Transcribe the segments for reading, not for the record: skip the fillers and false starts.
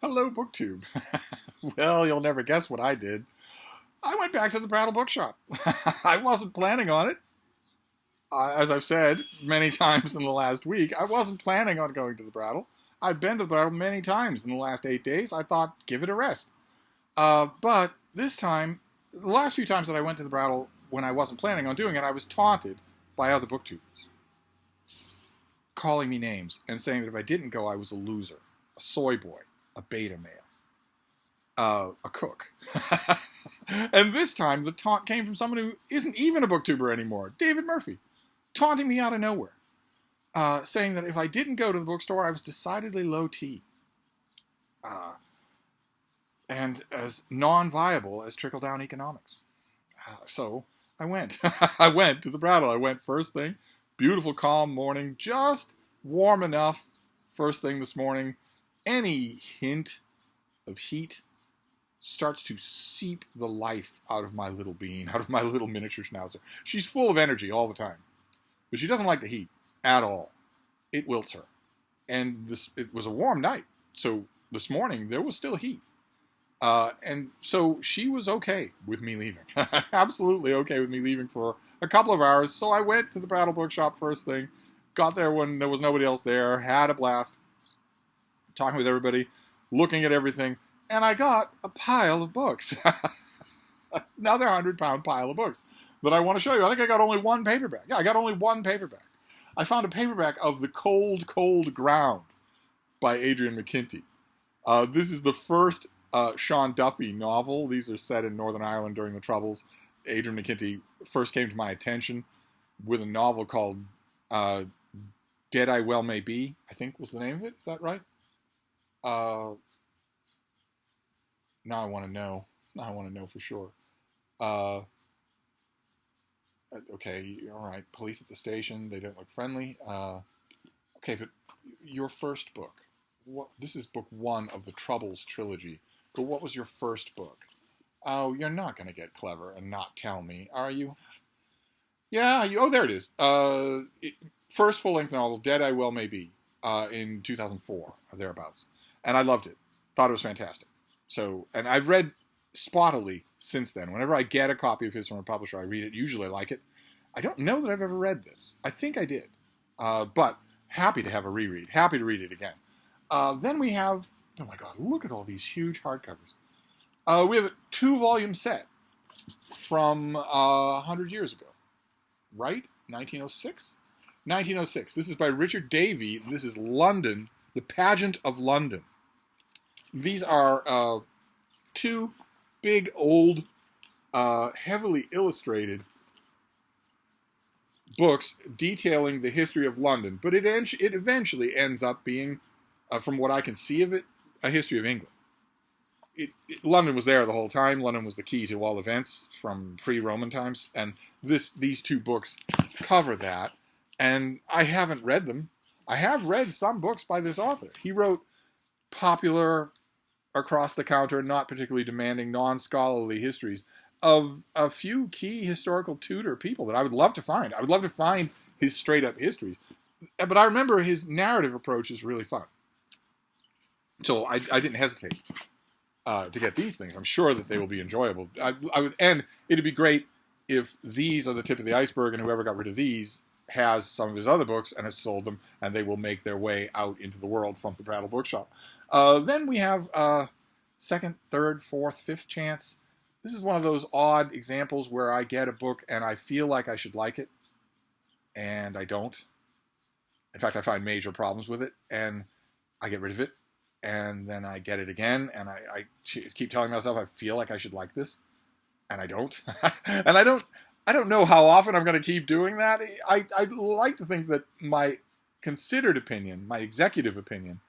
Hello, BookTube. Well, you'll never guess what I did. I went back to the Brattle Bookshop. I wasn't planning on it. As I've said many times in the last week, I wasn't planning on going to the Brattle. I've been to the Brattle many times in the last 8 days. I thought, give it a rest. But this time, the last few times that I went to the Brattle when I wasn't planning on doing it, I was taunted by other booktubers, calling me names and saying that if I didn't go, I was a loser, a soy boy, a beta male, a cook. And this time, the taunt came from someone who isn't even a booktuber anymore, David Murphy, taunting me out of nowhere, saying that if I didn't go to the bookstore, I was decidedly low T, and as non-viable as trickle-down economics. So I went. I went to the Brattle. I went first thing, beautiful, calm morning, just warm enough first thing this morning. Any hint of heat starts to seep the life out of my little bean, out of my little miniature schnauzer. She's full of energy all the time, but she doesn't like the heat at all. It wilts her. And it was a warm night, so this morning there was still heat. And so she was okay with me leaving. Absolutely okay with me leaving for a couple of hours. So I went to the Brattle Bookshop first thing, got there when there was nobody else there, had a blast, talking with everybody, looking at everything, and I got a pile of books. Another 100-pound pile of books that I want to show you. I think I got only one paperback. Yeah, I got only one paperback. I found a paperback of The Cold, Cold Ground by Adrian McKinty. This is the first Sean Duffy novel. These are set in Northern Ireland during the Troubles. Adrian McKinty first came to my attention with a novel called Dead I Well May Be, I think was the name of it. Is that right? Now I want to know. Now I want to know for sure. Okay, all right. Police at the station. They don't look friendly. Okay, but your first book. This is book 1 of the Troubles trilogy. But what was your first book? Oh, you're not going to get clever and not tell me, are you? Yeah, oh, there it is. First full-length novel, Dead I Well May Be, in 2004, or thereabouts. And I loved it. Thought it was fantastic. So, and I've read spottily since then. Whenever I get a copy of his from a publisher, I read it. Usually I like it. I don't know that I've ever read this. I think I did. But happy to have a reread. Happy to read it again. Then we have, oh my God, look at all these huge hardcovers. We have a 2-volume set from 100 years ago, right? 1906? 1906. This is by Richard Davey. This is London, The Pageant of London. These are 2 big, old, heavily illustrated books detailing the history of London, but it eventually ends up being, from what I can see of it, a history of England. London was there the whole time. London was the key to all events from pre-Roman times, and these 2 books cover that, and I haven't read them. I have read some books by this author. He wrote popular, across-the-counter, not particularly demanding, non-scholarly histories of a few key historical Tudor people that I would love to find. I would love to find his straight-up histories. But I remember his narrative approach is really fun. So I didn't hesitate to get these things. I'm sure that they will be enjoyable. And it'd be great if these are the tip of the iceberg, and whoever got rid of these has some of his other books and has sold them, and they will make their way out into the world from the Brattle Bookshop. Then we have second, third, fourth, fifth chance. This is one of those odd examples where I get a book and I feel like I should like it, and I don't. In fact, I find major problems with it, and I get rid of it, and then I get it again, and I keep telling myself I feel like I should like this, and I don't. And I don't know how often I'm going to keep doing that. I'd like to think that my considered opinion, my executive opinion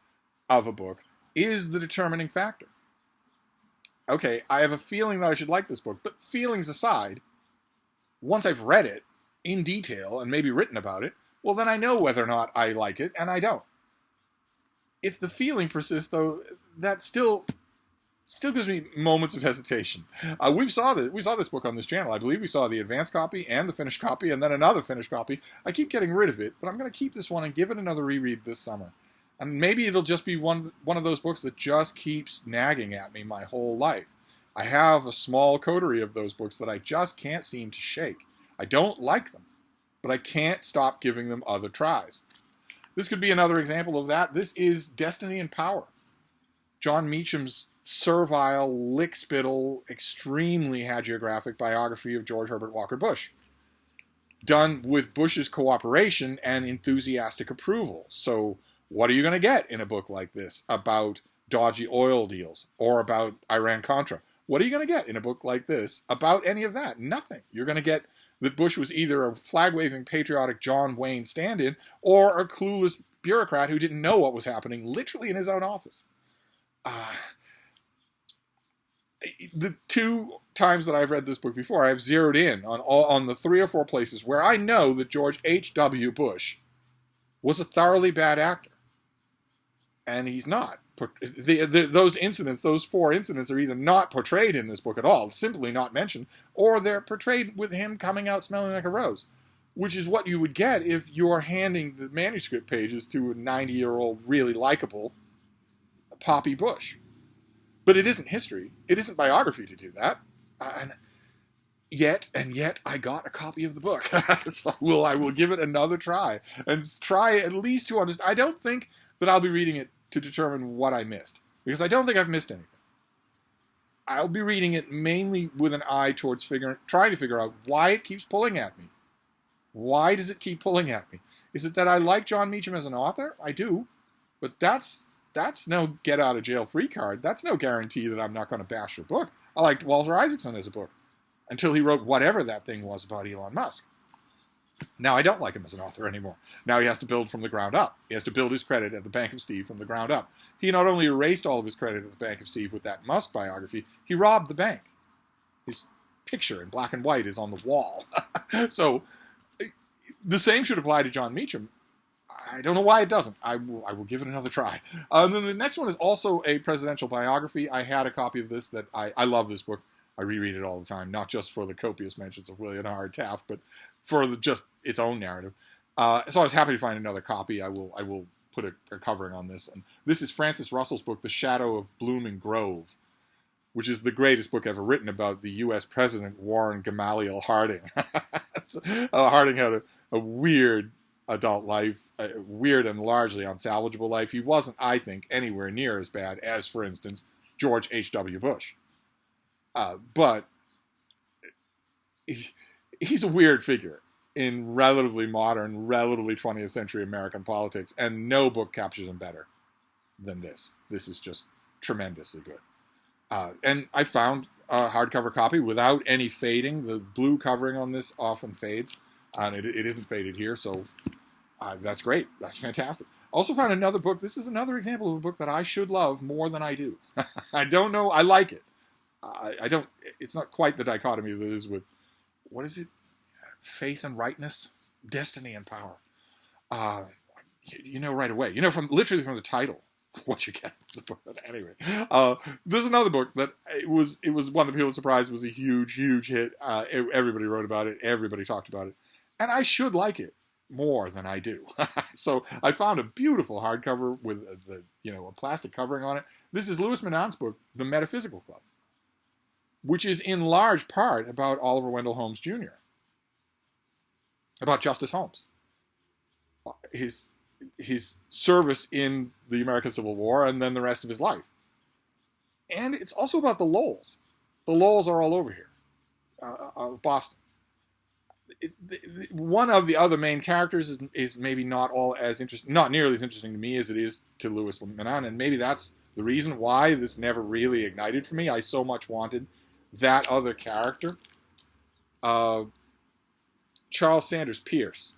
of a book, is the determining factor. Okay, I have a feeling that I should like this book, but feelings aside, once I've read it in detail and maybe written about it, well, then I know whether or not I like it, and I don't. If the feeling persists, though, that still gives me moments of hesitation. We saw this book on this channel. I believe we saw the advanced copy and the finished copy, and then another finished copy. I keep getting rid of it, but I'm going to keep this one and give it another reread this summer. And maybe it'll just be one of those books that just keeps nagging at me my whole life. I have a small coterie of those books that I just can't seem to shake. I don't like them, but I can't stop giving them other tries. This could be another example of that. This is Destiny and Power. John Meacham's servile, lickspittle, extremely hagiographic biography of George Herbert Walker Bush, done with Bush's cooperation and enthusiastic approval. So what are you going to get in a book like this about dodgy oil deals or about Iran-Contra? What are you going to get in a book like this about any of that? Nothing. You're going to get that Bush was either a flag-waving, patriotic John Wayne stand-in or a clueless bureaucrat who didn't know what was happening literally in his own office. The 2 times that I've read this book before, I've zeroed in on the 3 or 4 places where I know that George H.W. Bush was a thoroughly bad actor. And he's not. Those incidents, those 4 incidents, are either not portrayed in this book at all, simply not mentioned, or they're portrayed with him coming out smelling like a rose, which is what you would get if you're handing the manuscript pages to a 90-year-old, really likable Poppy Bush. But it isn't history. It isn't biography to do that. And yet, I got a copy of the book. So I will give it another try and try at least to understand. I don't think that I'll be reading it to determine what I missed, because I don't think I've missed anything. I'll be reading it mainly with an eye towards trying to figure out why it keeps pulling at me. Why does it keep pulling at me? Is it that I like John Meacham as an author? I do, but that's no get out of jail free card. That's no guarantee that I'm not going to bash your book. I liked Walter Isaacson as a book until he wrote whatever that thing was about Elon Musk. Now I don't like him as an author anymore. Now he has to build from the ground up. He has to build his credit at the Bank of Steve from the ground up. He not only erased all of his credit at the Bank of Steve with that Musk biography, he robbed the bank. His picture in black and white is on the wall. So the same should apply to John Meacham. I don't know why it doesn't. I will give it another try. And then the next one is also a presidential biography. I had a copy of this that I love this book. I reread it all the time, not just for the copious mentions of William Howard Taft, but for just its own narrative. So I was happy to find another copy. I will put a covering on this. And this is Francis Russell's book, The Shadow of Blooming Grove, which is the greatest book ever written about the U.S. President Warren Gamaliel Harding. Harding had a weird adult life, a weird and largely unsalvageable life. He wasn't, I think, anywhere near as bad as, for instance, George H.W. Bush. But he's a weird figure in relatively modern, relatively 20th century American politics, and no book captures him better than this. This is just tremendously good. And I found a hardcover copy without any fading. The blue covering on this often fades, and it isn't faded here, so that's great. That's fantastic. Also found another book. This is another example of a book that I should love more than I do. I don't know. I like it. I don't. It's not quite the dichotomy that is with, what is it? Faith and rightness, destiny and power. You know right away. You know literally from the title what you get. Anyway, there's another book that it was one that people were surprised was a huge hit. Everybody wrote about it. Everybody talked about it, and I should like it more than I do. So I found a beautiful hardcover with a plastic covering on it. This is Louis Menand's book, The Metaphysical Club, which is in large part about Oliver Wendell Holmes Jr., about Justice Holmes, his service in the American Civil War, and then the rest of his life. And it's also about the Lowells. The Lowells are all over here, Boston. One of the other main characters is maybe not nearly as interesting to me as it is to Louis Menand, and maybe that's the reason why this never really ignited for me. I so much wanted that other character. Charles Sanders Peirce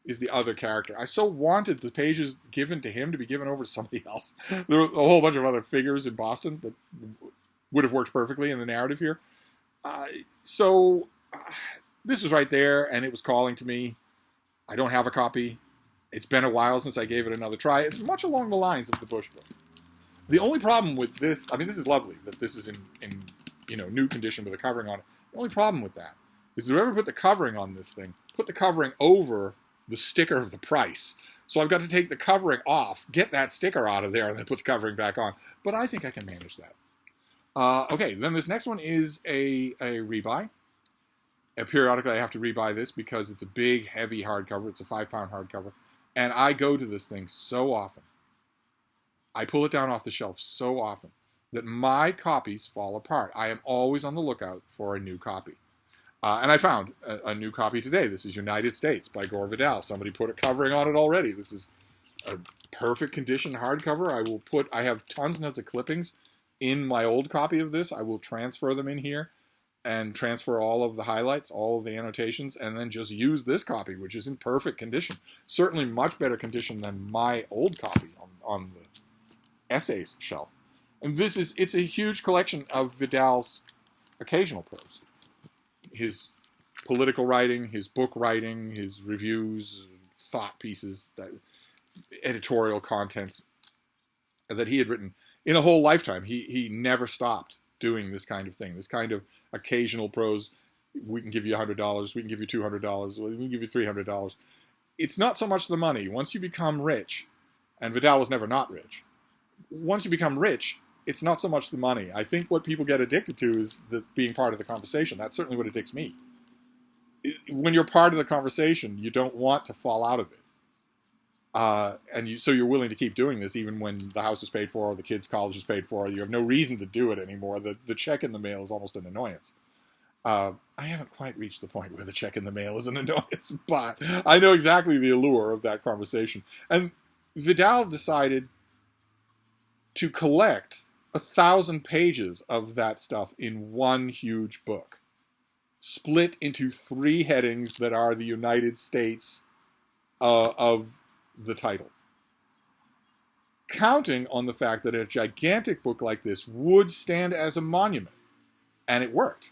is the other character. I so wanted the pages given to him to be given over to somebody else. There were a whole bunch of other figures in Boston that would have worked perfectly in the narrative here. This was right there, and it was calling to me. I don't have a copy. It's been a while since I gave it another try. It's much along the lines of the Bush book. The only problem with this, this is lovely that this is in new condition with a covering on it. The only problem with that is whoever put the covering on this thing, put the covering over the sticker of the price. So I've got to take the covering off, get that sticker out of there, and then put the covering back on. But I think I can manage that. Okay, then this next one is a rebuy. Periodically, I have to rebuy this because it's a big, heavy hardcover. It's a 5-pound hardcover. And I go to this thing so often. I pull it down off the shelf so often that my copies fall apart. I am always on the lookout for a new copy. And I found a new copy today. This is United States by Gore Vidal. Somebody put a covering on it already. This is a perfect condition hardcover. I have tons and tons of clippings in my old copy of this. I will transfer them in here and transfer all of the highlights, all of the annotations, and then just use this copy, which is in perfect condition. Certainly much better condition than my old copy on the essays shelf. And it's a huge collection of Vidal's occasional prose. His political writing, his book writing, his reviews, thought pieces, editorial contents that he had written in a whole lifetime. He never stopped doing this kind of thing, this kind of occasional prose. We can give you $100, we can give you $200, we can give you $300. It's not so much the money. Once you become rich, and Vidal was never not rich, once you become rich, it's not so much the money. I think what people get addicted to is being part of the conversation. That's certainly what addicts me. When you're part of the conversation, you don't want to fall out of it. So you're willing to keep doing this even when the house is paid for or the kids' college is paid for. You have no reason to do it anymore. The check in the mail is almost an annoyance. I haven't quite reached the point where the check in the mail is an annoyance, but I know exactly the allure of that conversation. And Vidal decided to collect 1,000 pages of that stuff in one huge book, split into 3 headings that are the United States of the title. Counting on the fact that a gigantic book like this would stand as a monument. And it worked.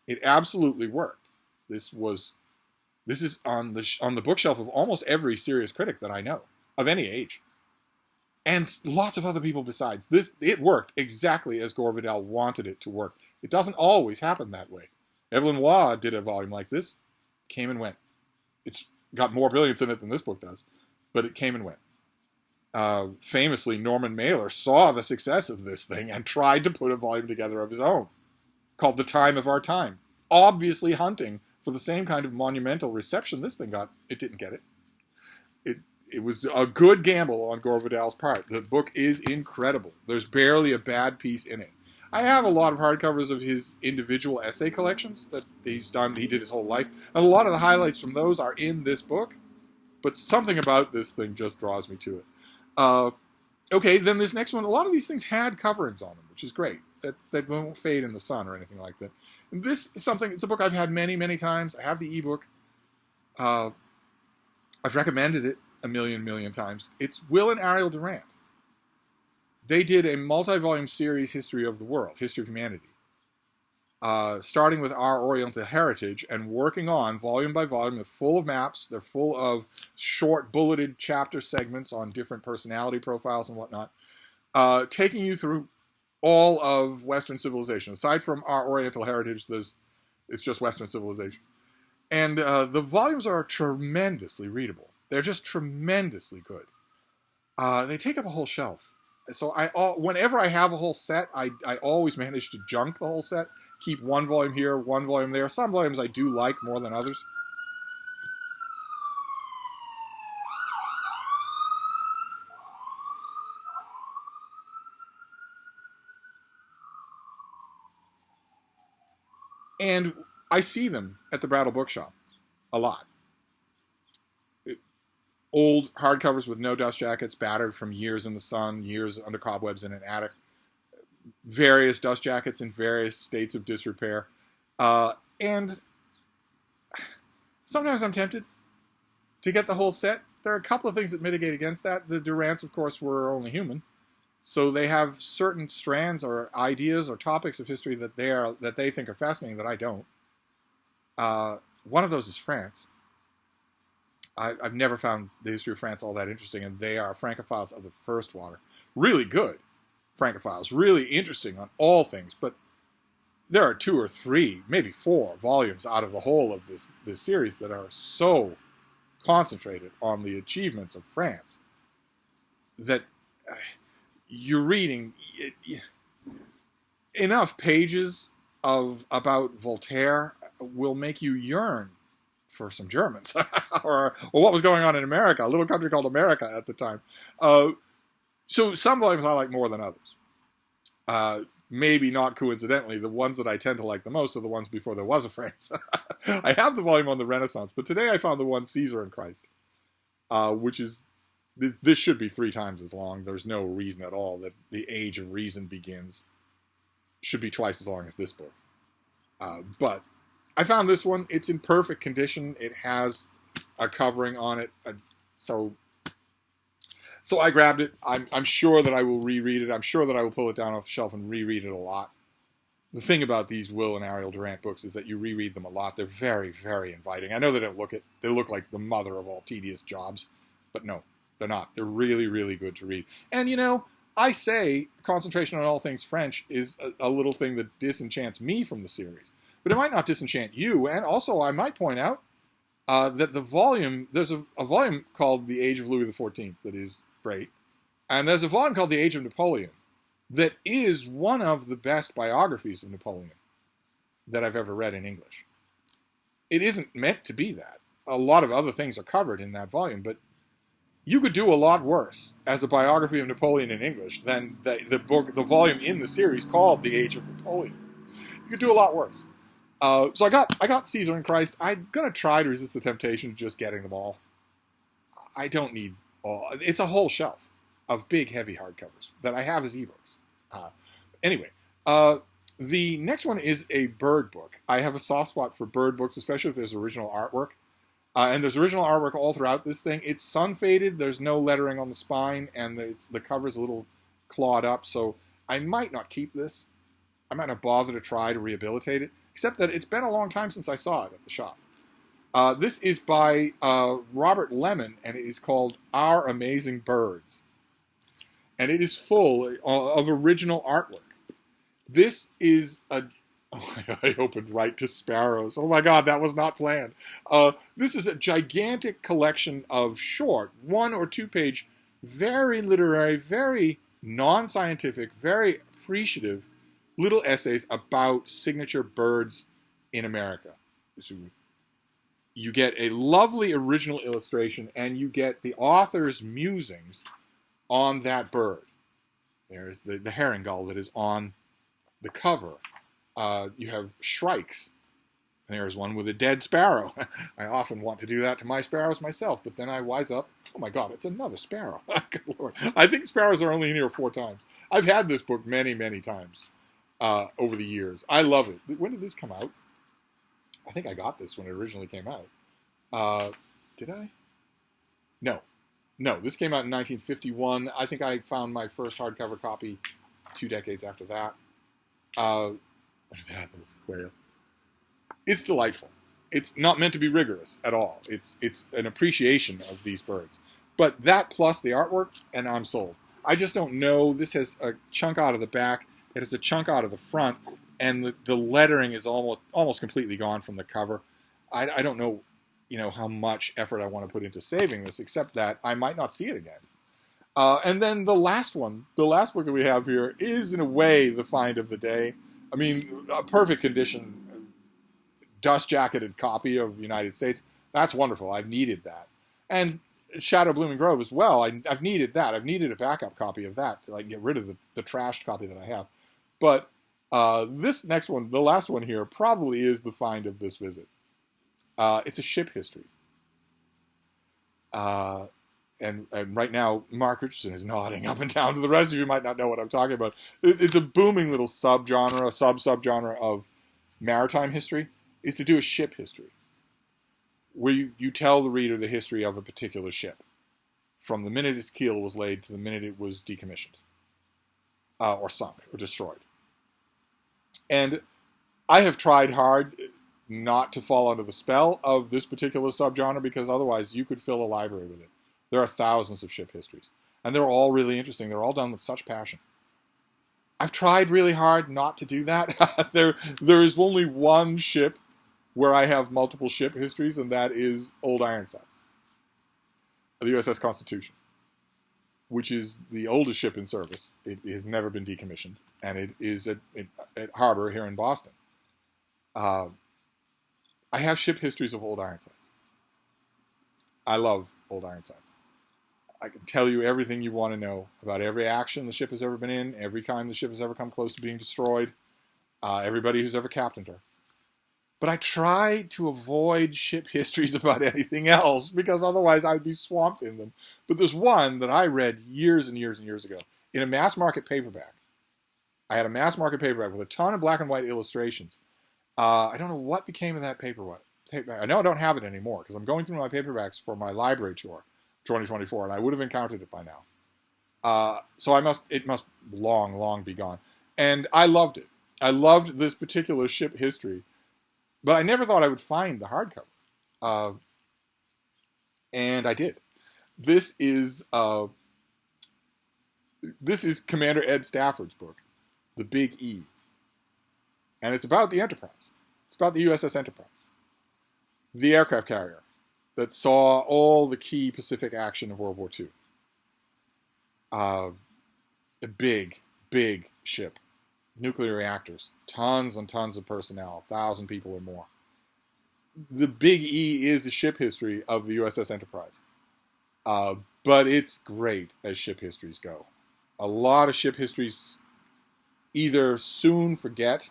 It absolutely worked. This is on the bookshelf of almost every serious critic that I know, of any age. And lots of other people besides. It worked exactly as Gore Vidal wanted it to work. It doesn't always happen that way. Evelyn Waugh did a volume like this, came and went. It's got more brilliance in it than this book does, but it came and went. Famously, Norman Mailer saw the success of this thing and tried to put a volume together of his own, called The Time of Our Time. Obviously hunting for the same kind of monumental reception this thing got. It didn't get it. It was a good gamble on Gore Vidal's part. The book is incredible. There's barely a bad piece in it. I have a lot of hardcovers of his individual essay collections that he's done. He did his whole life. And a lot of the highlights from those are in this book. But something about this thing just draws me to it. Okay, then this next one. A lot of these things had coverings on them, which is great. They won't fade in the sun or anything like that. And this is it's a book I've had many, many times. I have the ebook. I've recommended it a million times. It's Will and Ariel Durant. They did a multi-volume series, History of the World, History of Humanity, starting with Our Oriental Heritage and working on, volume by volume. They're full of maps. They're full of short, bulleted chapter segments on different personality profiles and whatnot, taking you through all of Western civilization. Aside from Our Oriental Heritage, it's just Western civilization. And the volumes are tremendously readable. They're just tremendously good. They take up a whole shelf. So whenever I have a whole set, I always manage to junk the whole set. Keep one volume here, one volume there. Some volumes I do like more than others. And I see them at the Brattle Bookshop a lot. Old hardcovers with no dust jackets, battered from years in the sun, years under cobwebs in an attic. Various dust jackets in various states of disrepair. And sometimes I'm tempted to get the whole set. There are a couple of things that mitigate against that. The Durants, of course, were only human. So they have certain strands or ideas or topics of history that they think are fascinating that I don't. One of those is France. I've never found the history of France all that interesting, and they are Francophiles of the first water. Really good Francophiles, really interesting on all things, but there are 2 or 3, maybe 4 volumes out of the whole of this series that are so concentrated on the achievements of France that you're reading enough pages about Voltaire will make you yearn for some Germans, or what was going on in America, a little country called America at the time. So some volumes I like more than others. Maybe not coincidentally, the ones that I tend to like the most are the ones before there was a France. I have the volume on the Renaissance, but today I found the one Caesar and Christ, which is, this should be 3 times as long. There's no reason at all that The Age of Reason Begins should be twice as long as this book. But I found this one. It's in perfect condition. It has a covering on it. So I grabbed it. I'm sure that I will reread it. I'm sure that I will pull it down off the shelf and reread it a lot. The thing about these Will and Ariel Durant books is that you reread them a lot. They're very, very inviting. I know they don't look it. They look like the mother of all tedious jobs. But no, they're not. They're really, really good to read. And, you know, I say concentration on all things French is a little thing that disenchants me from the series. But it might not disenchant you. And also, I might point out that the volume, there's a volume called The Age of Louis XIV that is great. And there's a volume called The Age of Napoleon that is one of the best biographies of Napoleon that I've ever read in English. It isn't meant to be that. A lot of other things are covered in that volume, but you could do a lot worse as a biography of Napoleon in English than the volume in the series called The Age of Napoleon. You could do a lot worse. So I got Caesar and Christ. I'm going to try to resist the temptation of just getting them all. I don't need all. It's a whole shelf of big, heavy hardcovers that I have as ebooks. Anyway, the next one is a bird book. I have a soft spot for bird books, especially if there's original artwork. And there's original artwork all throughout this thing. It's sun-faded. There's no lettering on the spine, and the cover's a little clawed up. So I might not keep this. I might not bother to try to rehabilitate it, except that it's been a long time since I saw it at the shop. This is by Robert Lemon, and it is called Our Amazing Birds. And it is full of original artwork. This is a... Oh, I opened right to sparrows. Oh my God, that was not planned. This is a gigantic collection of short, 1 or 2 page, very literary, very non-scientific, very appreciative little essays about signature birds in America. So you get a lovely original illustration, and you get the author's musings on that bird. There's the herring gull that is on the cover. You have shrikes. And there's one with a dead sparrow. I often want to do that to my sparrows myself, but then I wise up. Oh my God, it's another sparrow. Good Lord. I think sparrows are only in here 4 times. I've had this book many, many times over the years. I love it. When did this come out? I think I got this when it originally came out. Did I? No, this came out in 1951. I think I found my first hardcover copy 2 decades after that. That was a quail. It's delightful. It's not meant to be rigorous at all. It's an appreciation of these birds. But that plus the artwork, and I'm sold. I just don't know. This has a chunk out of the back. It has a chunk out of the front. And the lettering is almost completely gone from the cover. I don't know, how much effort I want to put into saving this, except that I might not see it again. And then the last one, the last book that we have here, is in a way the find of the day. I mean, a perfect condition, dust-jacketed copy of United States. That's wonderful. I've needed that. And Shadow Blooming Grove as well. I've needed that. I've needed a backup copy of that to get rid of the trashed copy that I have. But this next one, the last one here, probably is the find of this visit. It's a ship history. And right now, Mark Richardson is nodding up and down. To the rest of you might not know what I'm talking about. It's a booming little subgenre of maritime history, is to do a ship history, where you tell the reader the history of a particular ship, from the minute its keel was laid to the minute it was decommissioned, or sunk, or destroyed. And I have tried hard not to fall under the spell of this particular subgenre, because otherwise you could fill a library with it. There are thousands of ship histories, and they're all really interesting. They're all done with such passion. I've tried really hard not to do that. There is only one ship where I have multiple ship histories, and that is Old Ironsides. the USS Constitution, which is the oldest ship in service. It has never been decommissioned, and it is at harbor here in Boston. I have ship histories of old Ironsides. I love old Ironsides. I can tell you everything you want to know about every action the ship has ever been in, every time the ship has ever come close to being destroyed, everybody who's ever captained her. But I try to avoid ship histories about anything else because otherwise I'd be swamped in them. But there's one that I read years and years and years ago in a mass market paperback. I had a mass market paperback with a ton of black and white illustrations. I don't know what became of that paperback. I know I don't have it anymore because I'm going through my paperbacks for my library tour 2024, and I would have encountered it by now. So it must long be gone. And I loved it. I loved this particular ship history, but I never thought I would find the hardcover. And I did. This is Commander Ed Stafford's book, The Big E. And it's about the Enterprise. It's about the USS Enterprise, the aircraft carrier that saw all the key Pacific action of World War II. A big ship. Nuclear reactors. Tons and tons of personnel. 1,000 people or more. The Big E is a ship history of the USS Enterprise. But it's great as ship histories go. A lot of ship histories either soon forget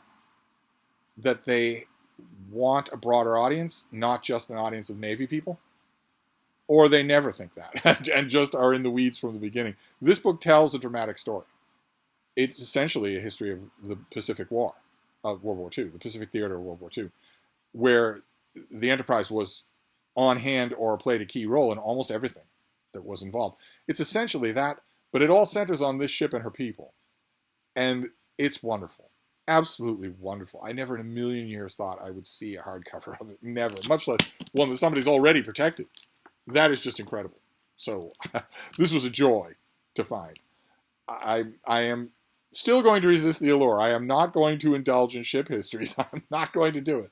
that they want a broader audience, not just an audience of Navy people, or they never think that and just are in the weeds from the beginning. This book tells a dramatic story. It's essentially a history of the Pacific War, of World War II, the Pacific theater of World War II, where the Enterprise was on hand or played a key role in almost everything that was involved. It's essentially that, but it all centers on this ship and her people. And it's wonderful. Absolutely wonderful. I never in a million years thought I would see a hardcover of it. Never. Much less one that somebody's already protected. That is just incredible. So this was a joy to find. I am still going to resist the allure. I am not going to indulge in ship histories. I'm not going to do it.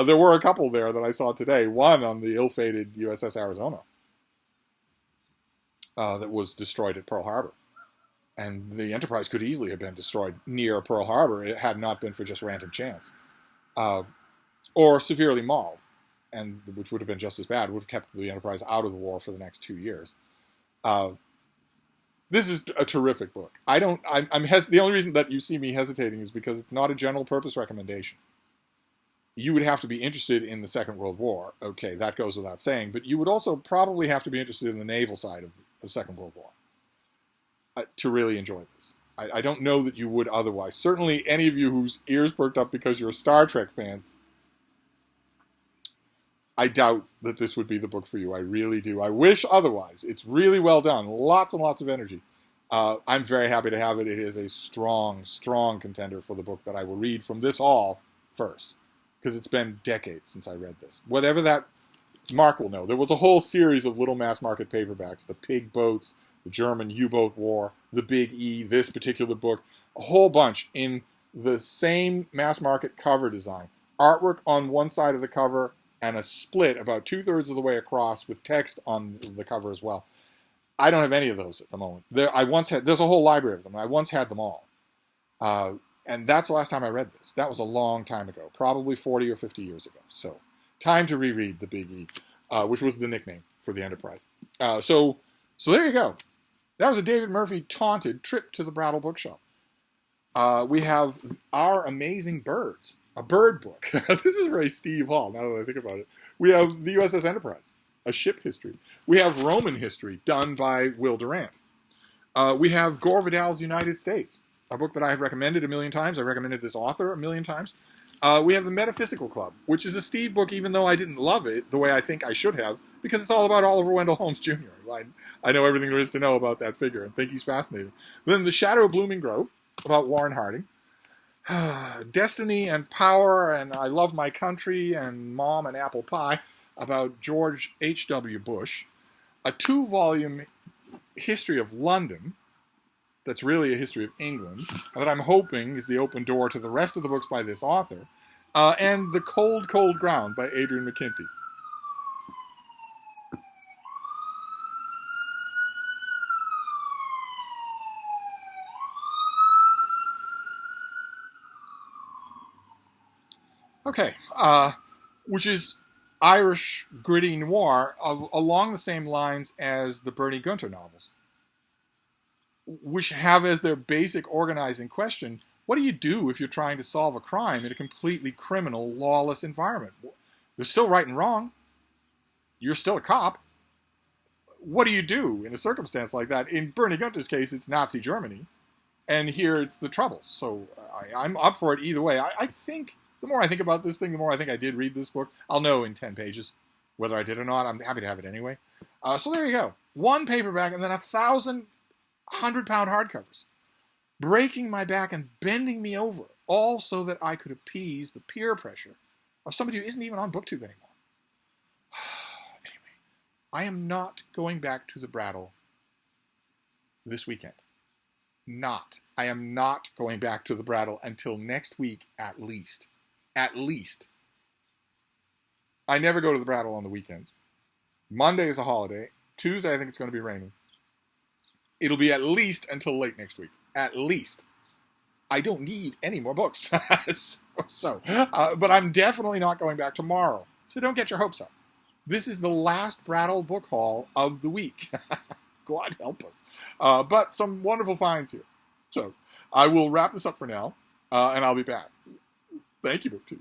There were a couple there that I saw today. One on the ill-fated USS Arizona that was destroyed at Pearl Harbor. And the Enterprise could easily have been destroyed near Pearl Harbor. It had not been for just random chance. Or severely mauled, and which would have been just as bad. Would have kept the Enterprise out of the war for the next 2 years. This is a terrific book. The only reason that you see me hesitating is because it's not a general purpose recommendation. You would have to be interested in the Second World War. Okay, that goes without saying. But you would also probably have to be interested in the naval side of the Second World War to really enjoy this. I don't know that you would otherwise. Certainly any of you whose ears perked up because you're Star Trek fans, I doubt that this would be the book for you. I really do. I wish otherwise. It's really well done. Lots and lots of energy. I'm very happy to have it. It is a strong contender for the book that I will read from this all first. Because it's been decades since I read this. Whatever that, Mark will know. There was a whole series of little mass market paperbacks. The Pig Boats, the German U-boat war, the Big E, this particular book. A whole bunch in the same mass market cover design. Artwork on one side of the cover and a split about 2/3 of the way across with text on the cover as well. I don't have any of those at the moment. There's a whole library of them. I once had them all. And that's the last time I read this. That was a long time ago, probably 40 or 50 years ago. So time to reread The Big E, which was the nickname for the Enterprise. So there you go. That was a David Murphy taunted trip to the Brattle Bookshop. We have Our Amazing Birds, a bird book. This is very Steve Hall, now that I think about it. We have the USS Enterprise, a ship history. We have Roman history, done by Will Durant. We have Gore Vidal's United States, a book that I have recommended a million times. I recommended this author a million times. We have The Metaphysical Club, which is a Steve book, even though I didn't love it the way I think I should have, because it's all about Oliver Wendell Holmes Jr. I know everything there is to know about that figure and think he's fascinating. Then The Shadow of Blooming Grove, about Warren Harding. Destiny and Power and I Love My Country and Mom and Apple Pie, about George H.W. Bush. A 2-volume history of London that's really a history of England, that I'm hoping is the open door to the rest of the books by this author. And The Cold, Cold Ground by Adrian McKinty. Okay, which is Irish gritty noir along the same lines as the Bernie Gunter novels, which have as their basic organizing question, what do you do if you're trying to solve a crime in a completely criminal, lawless environment? There's still right and wrong. You're still a cop. What do you do in a circumstance like that? In Bernie Gunter's case, it's Nazi Germany, and here it's the Troubles. So I'm up for it either way. I think the more I think about this thing, the more I think I did read this book. I'll know in 10 pages whether I did or not. I'm happy to have it anyway. So there you go. One paperback and then 1,000 100-pound hardcovers, breaking my back and bending me over, all so that I could appease the peer pressure of somebody who isn't even on BookTube anymore. Anyway, I am not going back to the Brattle this weekend. I am not going back to the Brattle until next week at least. At least. I never go to the Brattle on the weekends. Monday is a holiday. Tuesday, I think it's going to be raining. It'll be at least until late next week. At least. I don't need any more books. But I'm definitely not going back tomorrow. So don't get your hopes up. This is the last Brattle book haul of the week. God help us. But some wonderful finds here. So I will wrap this up for now, and I'll be back. Thank you, BookTube.